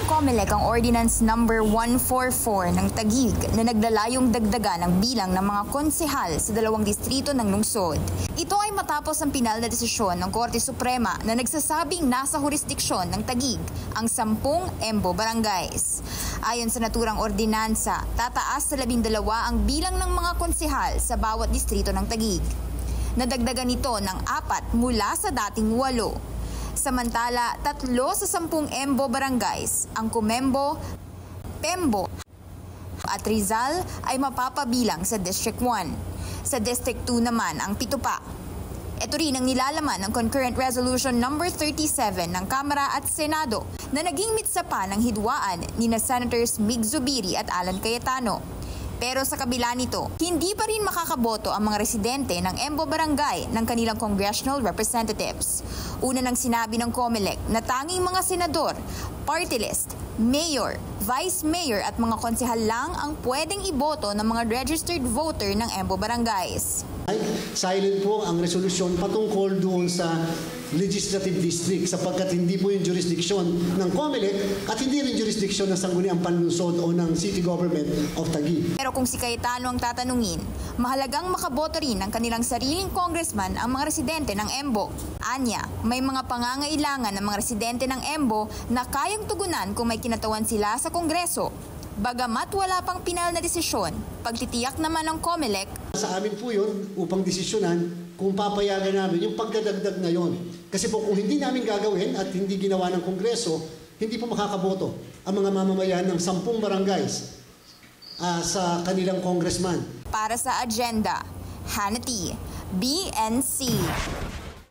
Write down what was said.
COMELEC ang Ordinance Number 144 ng Taguig na naglalayong dagdagan ang bilang ng mga konsehal sa 2 distrito ng lungsod. Ito ay matapos ang pinal na desisyon ng Korte Suprema na nagsasabing nasa jurisdiksyon ng Taguig ang 10 EMBO barangays. Ayon sa naturang ordinansa, tataas sa 12 ang bilang ng mga konsehal sa bawat distrito ng Taguig. Nadagdagan ito ng 4 mula sa dating 8. Samantala, 3 sa 10 EMBO barangays, ang Comembo, Pembo at Rizal ay mapapabilang sa District 1. Sa District 2 naman ang 7 pa. Ito rin ang nilalaman ng Concurrent Resolution Number 37 ng Kamara at Senado na naging mitsa pa ng hidwaan ni Senators Mig Zubiri at Alan Cayetano. Pero sa kabila nito, hindi pa rin makakaboto ang mga residente ng EMBO barangay ng kanilang congressional representatives. Una nang sinabi ng COMELEC na tanging mga senador, party list, mayor, vice mayor at mga konsehal lang ang pwedeng iboto ng mga registered voter ng EMBO barangays. Silent po ang resolusyon patungkol doon sa legislative district sapagkat hindi po yung jurisdiction ng COMELEC at hindi rin jurisdiction ng Sangguniang Panlungsod o ng City Government of Taguig. Pero kung si Cayetano ang tatanungin, mahalagang makaboto rin ng kanilang sariling congressman ang mga residente ng EMBO. Anya, may mga pangangailangan ng mga residente ng EMBO na kayang tugunan kung may kinatawan sila sa Kongreso. Bagamat wala pang pinal na desisyon, pagtitiyak naman ng COMELEC. Sa amin po yun upang desisyonan kung papayagan namin yung pagdadagdag na yun. Kasi po kung hindi namin gagawin at hindi ginawa ng Kongreso, hindi po makakaboto ang mga mamamayan ng 10 barangays sa kanilang congressman. Para sa agenda, Hannity, BNC.